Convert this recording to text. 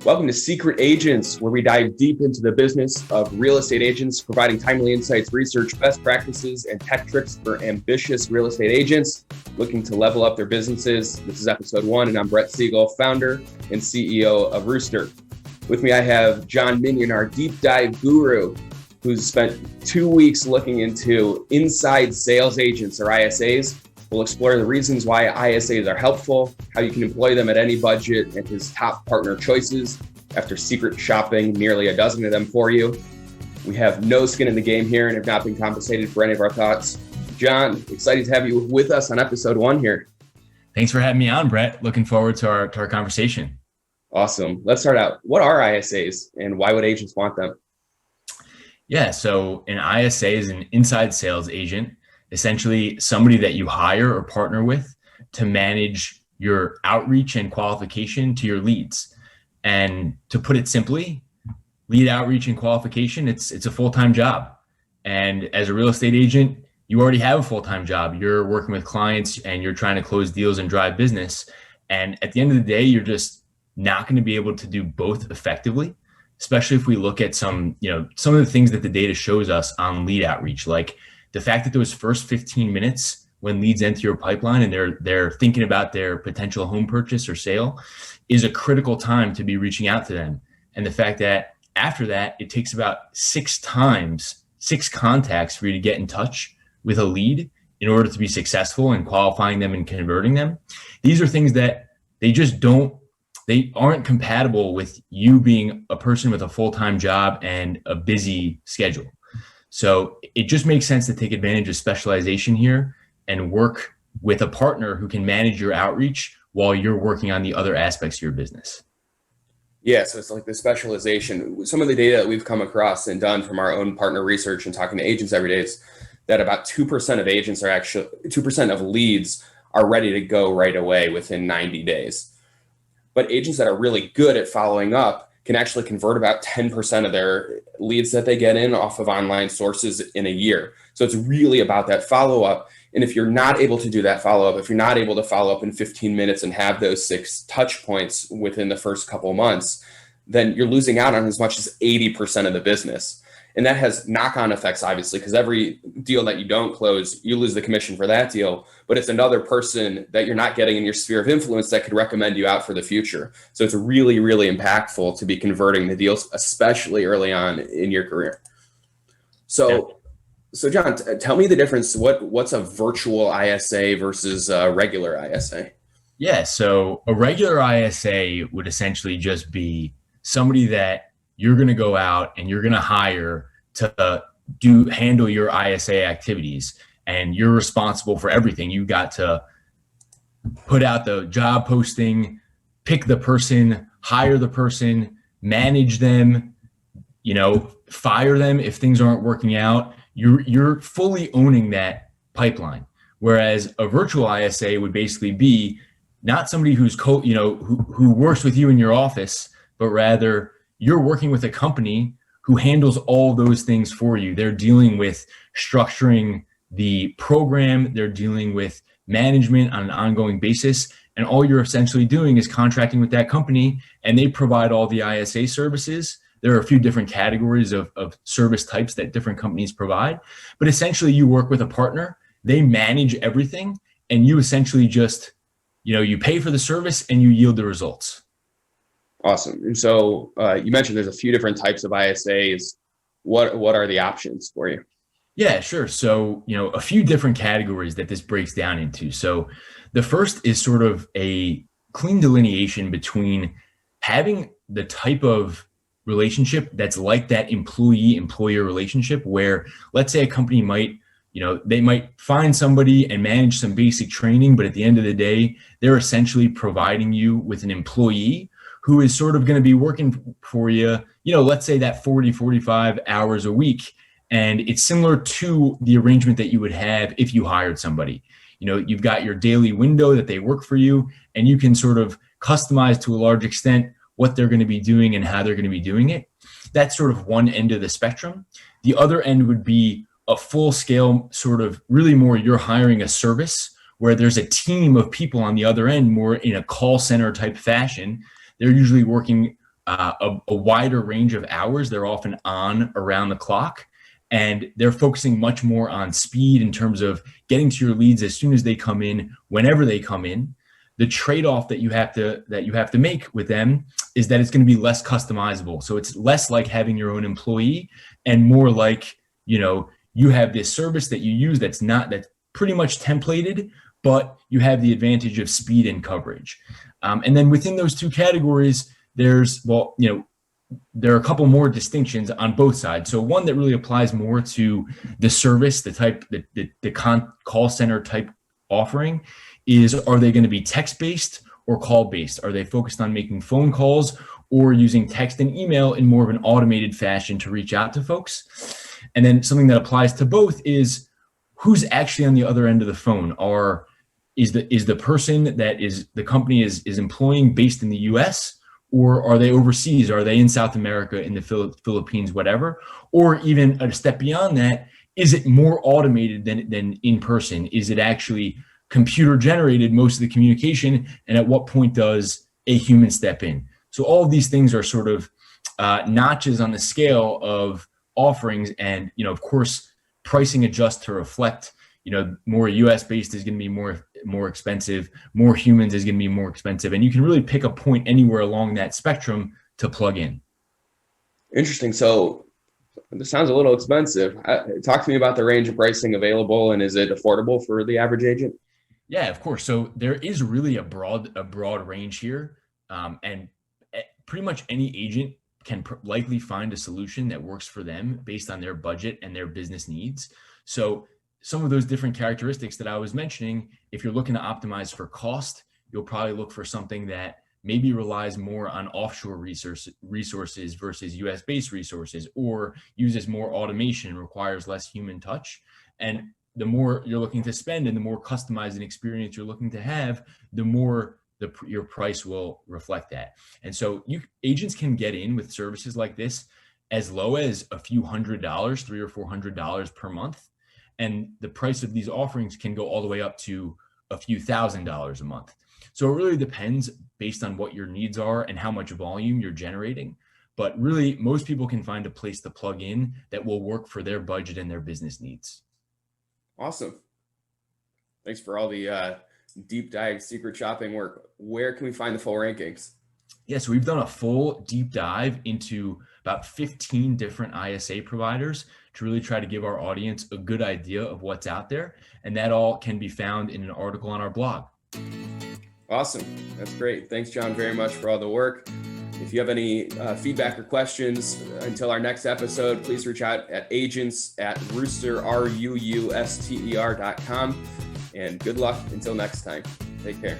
Welcome to Secret Agents, where we dive deep into the business of real estate agents, providing timely insights, research, best practices, and tech tricks for ambitious real estate agents looking to level up their businesses. This is episode 1, and I'm Brett Siegal, founder and CEO of Ruuster. With me, I have Jon Minion, our deep dive guru, who's spent 2 weeks looking into inside sales agents, or ISAs. We'll explore the reasons why ISAs are helpful, how you can employ them at any budget, and his top partner choices after secret shopping nearly a dozen of them for you. We have no skin in the game here and have not been compensated for any of our thoughts. Jon, excited to have you with us on episode 1 here. Thanks for having me on, Brett. Looking forward to our conversation. Awesome. Let's start out. What are ISAs and why would agents want them? Yeah, so an ISA is an inside sales agent, essentially somebody that you hire or partner with to manage your outreach and qualification to your leads. And to put it simply, lead outreach and qualification, it's a full-time job. And as a real estate agent, you already have a full-time job. You're working with clients and you're trying to close deals and drive business. And at the end of the day, you're just not going to be able to do both effectively, especially if we look at some of the things that the data shows us on lead outreach, like the fact that those first 15 minutes when leads enter your pipeline and they're thinking about their potential home purchase or sale is a critical time to be reaching out to them. And the fact that after that, it takes about 6 contacts for you to get in touch with a lead in order to be successful in qualifying them and converting them. These are things that they aren't compatible with you being a person with a full-time job and a busy schedule. So it just makes sense to take advantage of specialization here and work with a partner who can manage your outreach while you're working on the other aspects of your business. Yeah, so it's like the specialization. Some of the data that we've come across and done from our own partner research and talking to agents every day is that about 2% of agents are 2% of leads are ready to go right away within 90 days. But agents that are really good at following up can actually convert about 10% of their leads that they get in off of online sources in a year. So it's really about that follow-up. And if you're not able to do that follow-up, if you're not able to follow up in 15 minutes and have those 6 touch points within the first couple months, then you're losing out on as much as 80% of the business. And that has knock-on effects, obviously, because every deal that you don't close, you lose the commission for that deal. But it's another person that you're not getting in your sphere of influence that could recommend you out for the future. So it's really, really impactful to be converting the deals, especially early on in your career. So Jon, tell me the difference. What's a virtual ISA versus a regular ISA? Yeah, so a regular ISA would essentially just be somebody that you're going to go out and you're going to hire to handle your ISA activities, and you're responsible for everything. You got to put out the job posting, pick the person, hire the person, manage them, fire them if things aren't working out. You're fully owning that pipeline. Whereas a virtual ISA would basically be not somebody who's who works with you in your office, but rather you're working with a company who handles all those things for you. They're dealing with structuring the program. They're dealing with management on an ongoing basis. And all you're essentially doing is contracting with that company, and they provide all the ISA services. There are a few different categories of service types that different companies provide. But essentially, you work with a partner. They manage everything, and you essentially just, you pay for the service and you yield the results. Awesome. And so you mentioned there's a few different types of ISAs. What are the options for you? Yeah, sure. So, a few different categories that this breaks down into. So the first is sort of a clean delineation between having the type of relationship that's like that employee-employer relationship where, let's say, a company might, they might find somebody and manage some basic training, but at the end of the day, they're essentially providing you with an employee who is sort of going to be working for you, let's say that 40, 45 hours a week. And it's similar to the arrangement that you would have if you hired somebody. You've got your daily window that they work for you, and you can sort of customize to a large extent what they're going to be doing and how they're going to be doing it. That's sort of one end of the spectrum. The other end would be a full scale sort of really more you're hiring a service where there's a team of people on the other end, more in a call center type fashion. They're usually working a wider range of hours. They're often on around the clock, and they're focusing much more on speed in terms of getting to your leads as soon as they come in, whenever they come in. The trade-off that you have to make with them is that it's going to be less customizable. So it's less like having your own employee and more like, you have this service that you use that's pretty much templated, but you have the advantage of speed and coverage. And then within those two categories, there are a couple more distinctions on both sides. So one that really applies more to the service, the call center type offering is, are they going to be text-based or call-based? Are they focused on making phone calls or using text and email in more of an automated fashion to reach out to folks? And then something that applies to both is who's actually on the other end of the phone. Is the person that is the company is employing based in the US, or are they overseas? Are they in South America, in the Philippines, whatever? Or even a step beyond that, is it more automated than in person? Is it actually computer generated, most of the communication? And at what point does a human step in? So all of these things are sort of notches on the scale of offerings. And, of course, pricing adjusts to reflect, more US based is going to be more expensive, more humans is going to be more expensive. And you can really pick a point anywhere along that spectrum to plug in. Interesting. So this sounds a little expensive. Talk to me about the range of pricing available, and is it affordable for the average agent? Yeah, of course. So there is really a broad range here. And pretty much any agent can likely find a solution that works for them based on their budget and their business needs. So some of those different characteristics that I was mentioning, if you're looking to optimize for cost, you'll probably look for something that maybe relies more on offshore resources versus US-based resources, or uses more automation, requires less human touch. And the more you're looking to spend and the more customized an experience you're looking to have, the more your price will reflect that. And so agents can get in with services like this as low as a few $100, $300 or $400 per month. And the price of these offerings can go all the way up to a few $1,000s a month. So it really depends based on what your needs are and how much volume you're generating. But really, most people can find a place to plug in that will work for their budget and their business needs. Awesome. Thanks for all the deep dive secret shopping work. Where can we find the full rankings? Yeah, so we've done a full deep dive into about 15 different ISA providers to really try to give our audience a good idea of what's out there. And that all can be found in an article on our blog. Awesome. That's great. Thanks, Jon, very much for all the work. If you have any feedback or questions until our next episode, please reach out at agents@ruuster, RUUSTER.com. And good luck until next time. Take care.